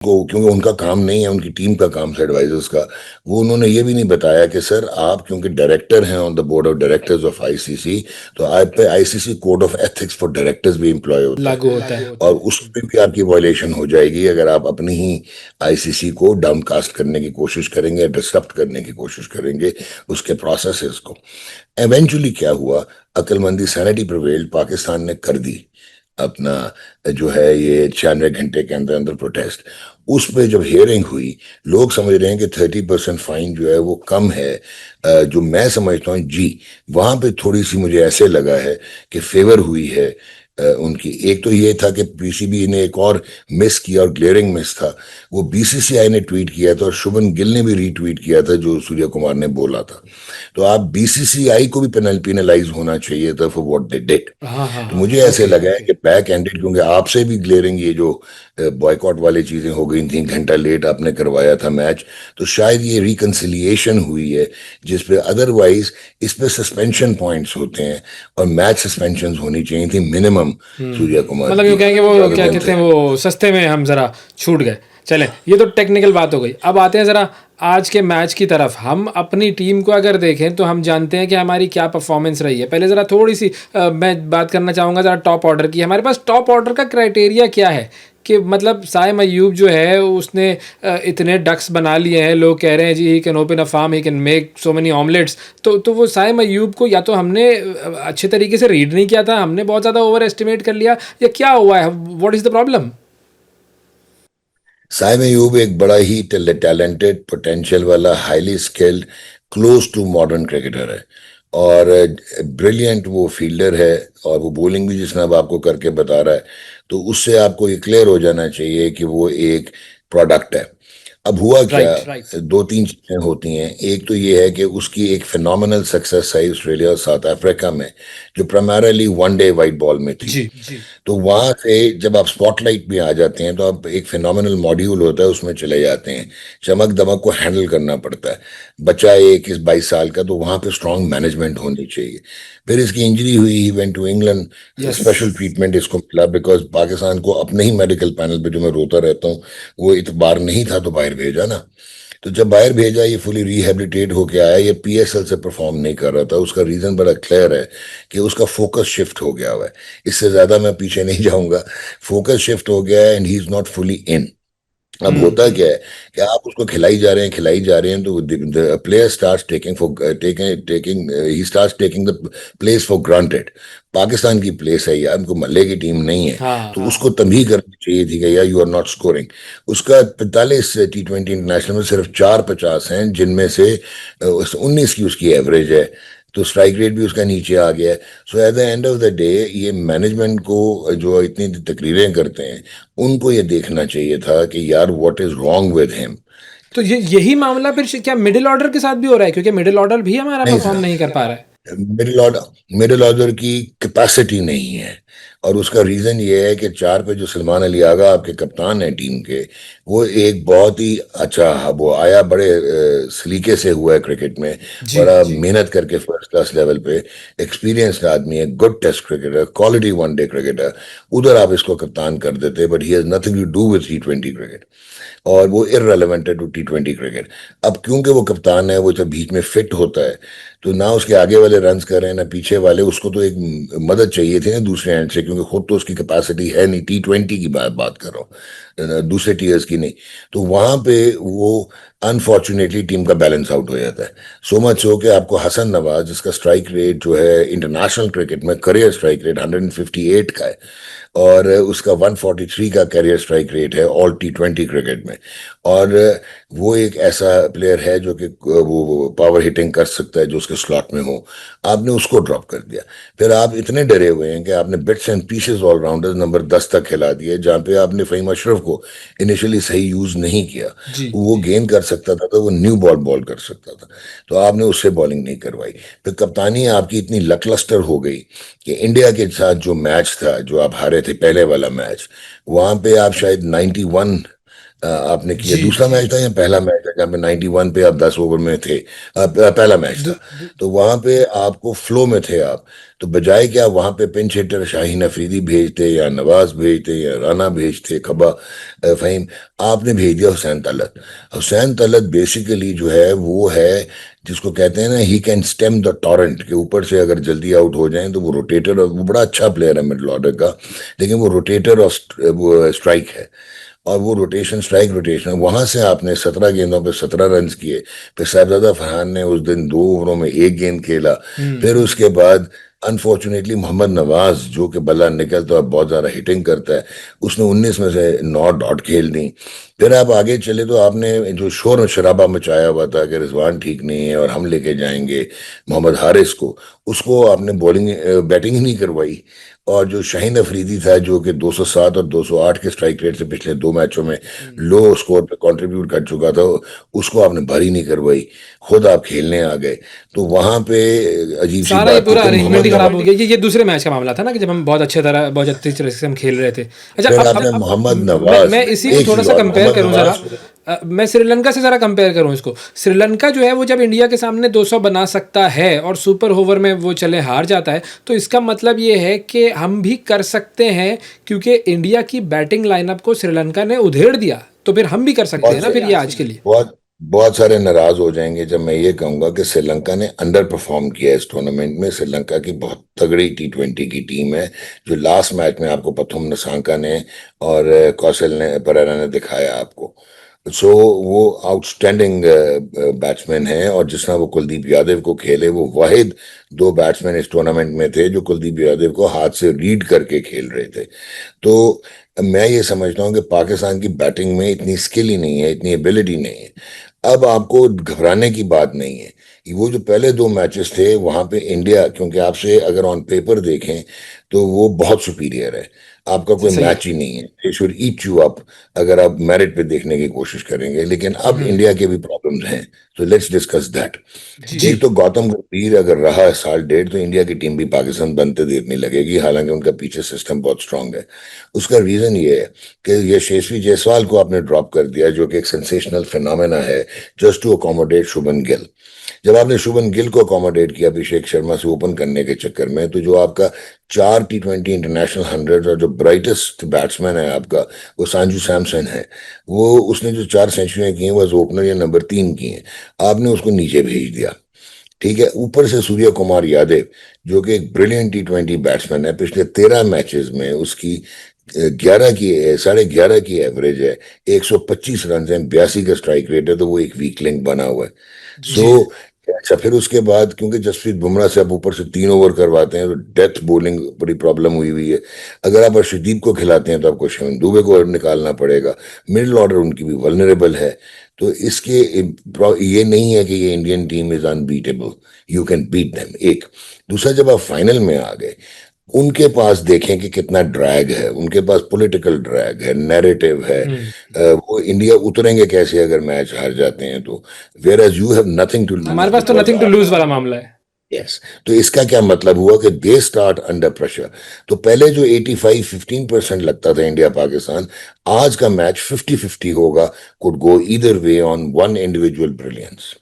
को, क्योंकि उनका काम नहीं है, उनकी टीम का काम है एडवाइजर्स का। वो उन्होंने ये भी नहीं बताया कि सर आप क्योंकि डायरेक्टर हैं on the board of directors of ICC, तो आप पे ICC code of ethics for directors भी इम्प्लॉय होता है, लागू होता है। और उसमें भी आपकी वायलेशन हो जाएगी अगर आप अपनी ही आईसीसी को डाउनकास्ट करने की कोशिश करेंगे, डिस्टर्ब करने की कोशिश करेंगे उसके प्रोसेसेस को। एवेंचुअली क्या हुआ, अक्लमंदी सैनिटी प्रिवेल्ड, पाकिस्तान ने कर दी अपना जो है ये 96 घंटे के अंदर अंदर प्रोटेस्ट। उस पे जब हियरिंग हुई, लोग समझ रहे हैं कि 30% फाइन जो है वो कम है। जो मैं समझता हूँ जी, वहां पे थोड़ी सी मुझे ऐसे लगा है कि फेवर हुई है उनकी। एक तो ये था कि पीसीबी ने एक और मिस किया, और ग्लेयरिंग मिस था, वो बीसीसीआई ने ट्वीट किया था और शुभन गिल ने भी रीट्वीट किया था जो सूर्य कुमार ने बोला था। तो आप बीसीसीआई को भी पेनलाइज होना चाहिए था फॉर व्हाट दे डिड। हाँ हाँ तो हाँ, मुझे ऐसे ओके। लगा है कि बैक एंडेड, क्योंकि आपसे भी ग्लेयरिंग ये जो बॉयकॉट वाली चीजें हो गई थी, घंटा लेट आपने करवाया था मैच, तो शायद ये रिकंसिलिएशन हुई है, जिसपे अदरवाइज इस पे सस्पेंशन पॉइंट्स होते हैं, और मैच सस्पेंशन होनी चाहिए थी मिनिमम सूर्य कुमार मतलब यूँ की, कहेंगे वो रादर क्या देन कहते हैं, वो सस्ते में हम ज़रा छूट गए। चलें, ये तो टेक्निकल बात हो गई। अब आते हैं ज़रा आज के मैच की तरफ। हम अपनी टीम को अगर देखें तो हम जानते हैं कि हमारी क्या परफॉर्मेंस रही है। पहले ज़रा थोड़ी सी मैं बात करना चाहूँगा ज़रा टॉप ऑर्डर की। हमारे पास टॉप ऑर्डर का क्राइटेरिया क्या है? कि मतलब साइम अयूब जो है उसने इतने डक्स बना लिए हैं, लोग कह रहे हैं जी he can open a farm, he can make so many omelettes. तो वो साइम अयूब को या तो हमने अच्छे तरीके से रीड नहीं किया था, हमने बहुत ज़्यादा ओवर एस्टिमेट कर लिया, या क्या हुआ है? What is the problem? Saim Ayub एक बड़ा ही टैलेंटेड, पोटेंशियल वाला, highly skilled, close to modern cricketer है, और ब्रिलियंट वो फील्डर है, और वो बॉलिंग भी जिसने अब आपको करके बता रहा है, तो उससे आपको ये क्लियर हो जाना चाहिए कि वो एक प्रोडक्ट है। अब हुआ क्या, राइट। दो तीन चीजें होती हैं। एक तो ये है कि उसकी एक फिनोमिनल सक्सेस है ऑस्ट्रेलिया और साउथ अफ्रीका में, जो प्राइमरली वनडे वाइट बॉल में थी। जी। तो वहां से जब आप स्पॉटलाइट में आ जाते हैं, तो आप एक फिनोमिनल मॉड्यूल होता है उसमें चले जाते हैं, चमक दमक को हैंडल करना पड़ता है। बच्चा 21-22 साल का, तो वहां पे स्ट्रांग मैनेजमेंट होनी चाहिए। फिर इसकी इंजरी हुई, he went to England, yes. Special treatment इसको मिला, बिकॉज पाकिस्तान को अपने ही मेडिकल पैनल पे, जो मैं रोता रहता हूँ, वो इतबार नहीं था तो बाहर भेजा ना। तो जब बाहर भेजा, ये फुली रिहेबिलिटेट होके आया, ये पीएसएल से परफॉर्म नहीं कर रहा था। उसका रीजन बड़ा क्लियर है कि उसका फोकस शिफ्ट हो गया हुआ है। इससे ज्यादा मैं पीछे नहीं जाऊंगा। फोकस शिफ्ट हो गया है, and he is not fully in. अब होता क्या है कि आप उसको खिलाई जा रहे हैं, तो player start taking for taking taking he start taking the place for granted. Pakistan की प्लेस है यार, उनको मल्ले की टीम नहीं है। हाँ। तो उसको तभी करनी चाहिए थी कि यार यू आर नॉट स्कोरिंग। उसका 45 T20 इंटरनेशनल में सिर्फ 4 50 हैं, जिनमें से 19 की उसकी एवरेज है। तो स्ट्राइक रेट भी उसका नीचे आ गया है। So at the end of the day, ये मैनेजमेंट को जो इतनी तकरीरें करते हैं, उनको ये देखना चाहिए था कि यार what is wrong with him. तो ये यही मामला फिर क्या मिडिल ऑर्डर के साथ भी हो रहा है? क्योंकि मिडिल ऑर्डर भी हमारा नहीं परफॉर्म नहीं कर सर, पा रहा है। मिडिल ऑर्डर की कैपेसिटी नहीं है, और उसका रीजन ये है कि 4 पे जो सलमान अली आगा आपके कप्तान है टीम के, वो एक बहुत ही अच्छा, वो आया बड़े सलीके से हुआ है क्रिकेट में, जी। बड़ा मेहनत करके फर्स्ट क्लास लेवल पे, एक्सपीरियंस्ड आदमी है, good test cricketer, quality one day cricketer. उधर आप इसको कप्तान कर देते, but he has nothing to do with T20 cricket, और वो इररेलेवेंट है टू T20 क्रिकेट। अब क्योंकि वो कप्तान है, वो जब बीच में फिट होता है, तो ना उसके आगे वाले रन कर रहे हैं ना पीछे वाले, उसको तो एक मदद चाहिए थी ना दूसरे एंड से, क्योंकि खुद तो उसकी कैपेसिटी है नहीं। T20 की बात कर रहा हूँ, दूसरे टीयर्स की नहीं। तो वहां पे वो अनफॉर्चुनेटली टीम का बैलेंस आउट हो जाता है। सो मच हो कि आपको हसन नवाज, जिसका स्ट्राइक रेट जो है इंटरनेशनल क्रिकेट में, करियर स्ट्राइक रेट 158 का है, और उसका 143 का करियर स्ट्राइक रेट है ऑल T20 क्रिकेट में। और वो एक ऐसा प्लेयर है जो कि वो पावर हिटिंग कर सकता है, जो उसके स्लॉट में हो। आपने उसको ड्रॉप कर दिया। फिर आप इतने डरे हुए हैं कि आपने bits and pieces all rounder number 10 तक खिला दिए, जहां पे आपने फहीम अशरफ को इनिशियली सही यूज नहीं किया। जी। वो गेन कर सकता था, तो वो न्यू बॉल बॉल कर सकता था, तो आपने उससे बॉलिंग नहीं करवाई। फिर कप्तानी आपकी इतनी लकलस्टर हो गई कि इंडिया के साथ जो मैच था, जो आप हारे थे पहले वाला मैच, वहां पे आप शायद 91 आपने किया। जी दूसरा मैच था या पहला मैच था जहाँ पे 91 पे आप 10 ओवर में थे? पहला मैच दु, था। तो वहां पे आपको फ्लो में थे आप। तो बजाय कि आप वहां पे पिंच हिटर शाहीन अफरीदी भेजते या नवाज भेजते या राना भेजते, खबा फहीम, आपने भेज दिया हुसैन तलत। हुसैन तलत बेसिकली जो है वो है जिसको कहते हैं ना, he can stem the torrent, के ऊपर से अगर जल्दी आउट हो जाए तो वो रोटेटर, और वो बड़ा अच्छा प्लेयर है मिडल ऑर्डर का, लेकिन वो रोटेटर ऑफ स्ट्राइक है। और वो रोटेशन, स्ट्राइक रोटेशन, वहां से आपने 17 गेंदों पे 17 रन किए। फिर साहबजादा फरहान ने उस दिन 2 ओवरों में एक गेंद खेला। फिर उसके बाद अनफॉर्चुनेटली मोहम्मद नवाज, जो कि बल्ला निकलता है, बहुत ज्यादा हिटिंग करता है, उसने 19 में से 9 डॉट खेल दी। फिर आप आगे चले तो आपने जो शोर शराबा मचाया हुआ था कि रिजवान ठीक नहीं है और हम लेके जाएंगे मोहम्मद हारिस को, उसको आपने बॉलिंग बैटिंग ही नहीं करवाई। और जो शाहीन अफरीदी था, जो कि 207 और 208 के स्ट्राइक रेट से पिछले 2 मैचों में लो स्कोर पे कंट्रीब्यूट कर चुका था, उसको आपने भरी नहीं करवाई। खुद आप खेलने आ गए। तो वहां पे अजीब सी सारा ये बात थी। पूरा फिर अरेंजमेंट ही मोहम्मद खराब हो नवाज, गया। ये दूसरे मैच का मामला था ना कि जब हम बहुत अच्छी तरह से हम खेल रहे थे। अच्छा, फिर अब आपने मोहम्मद मैं नवाज, इसी को एक थोड़ा चीज सा और, कंपेयर मोहम्मद करूं जरा। नवाज। मैं श्रीलंका से जरा कंपेयर करूं इसको। श्रीलंका जो है वो जब इंडिया के सामने 200 बना सकता है और सुपर ओवर में वो चले हार जाता है, तो इसका मतलब ये है कि हम भी कर सकते हैं, क्योंकि इंडिया की बैटिंग लाइनअप को श्रीलंका ने उधेड़ दिया, तो फिर हम भी कर सकते हैं बहुत ना फिर ये आज के लिए। बहुत बहुत सारे नाराज हो जाएंगे जब मैं ये कहूंगा कि श्रीलंका ने अंडर परफॉर्म किया इस टूर्नामेंट में। श्रीलंका की बहुत तगड़ी T20 की टीम है, जो लास्ट मैच में आपको पथुम निसांका ने और कौशल ने, परेरा ने दिखाया आपको। सो वो आउटस्टैंडिंग बैट्समैन है, और जिस तरह वो कुलदीप यादव को खेले, वो वाहिद 2 बैट्समैन इस टूर्नामेंट में थे जो कुलदीप यादव को हाथ से रीड करके खेल रहे थे। तो मैं ये समझता हूँ कि पाकिस्तान की बैटिंग में इतनी स्किल ही नहीं है, इतनी एबिलिटी नहीं है। अब आपको घबराने की बात नहीं है। वो जो पहले 2 मैचेस थे वहां पे इंडिया, क्योंकि आपसे अगर ऑन पेपर देखें तो वो बहुत सुपीरियर है, आपका कोई सही है। मैच ही नहीं है। They should eat you up अगर आप मेरिट पे देखने की कोशिश करेंगे। लेकिन अब इंडिया के भी प्रॉब्लम्स हैं, तो लेट्स डिस्कस दैट। जी। एक तो गौतम गंभीर अगर रहा है साल डेढ़, तो इंडिया की टीम भी पाकिस्तान बनते देर नहीं लगेगी, हालांकि उनका पीछे सिस्टम बहुत स्ट्रांग है। उसका रीजन ये है कि यशस्वी जायसवाल को आपने ड्रॉप कर दिया, जो कि एक सेंसेशनल फिनोमेना है, just to accommodate Shubman Gill. जब आपने शुभन गिल को अकोमोडेट किया अभिषेक शर्मा से ओपन करने के चक्कर में, तो जो आपका 4 T20 इंटरनेशनल 100 और जो ब्राइटेस्ट बैट्समैन है आपका, वो संजू सैमसन है। वो उसने जो 4 सेंचुरियां की हैं वो ओपनर या नंबर 3 की हैं। आपने उसको नीचे भेज दिया। ठीक है, ऊपर से सूर्य कुमार यादव, जो कि एक ब्रिलियंट T20 बैट्समैन है, पिछले 13 मैचेस में उसकी 11 की 11.5 की एवरेज है, 125 रन है, 82 का स्ट्राइक रेट है, तो वो एक वीक लिंक बना हुआ है। सो जी। अच्छा, फिर उसके बाद क्योंकि जसप्रीत बुमराह से आप ऊपर से 3 ओवर करवाते हैं, तो डेथ बॉलिंग बड़ी प्रॉब्लम हुई हुई है। अगर आप अर्शदीप को खिलाते हैं तो आपको शिवम दुबे को निकालना पड़ेगा। मिडिल ऑर्डर उनकी भी वल्नरेबल है। तो इसके ये नहीं है कि ये Indian team is unbeatable, you can beat them. एक दूसरा, जब आप फाइनल में आ गए, उनके पास देखें कि कितना ड्रैग है, उनके पास पॉलिटिकल ड्रैग है, नैरेटिव है। वो इंडिया उतरेंगे कैसे अगर मैच हार जाते हैं तो? Whereas you have nothing to हमारे लूज पास तो बिकॉज, नथिंग टू लूज वाला मामला है। यस। तो इसका क्या मतलब हुआ कि दे स्टार्ट अंडर प्रेशर। तो पहले जो 85-15% लगता था इंडिया पाकिस्तान, आज का मैच 50-50 होगा, could go either way on one individual brilliance.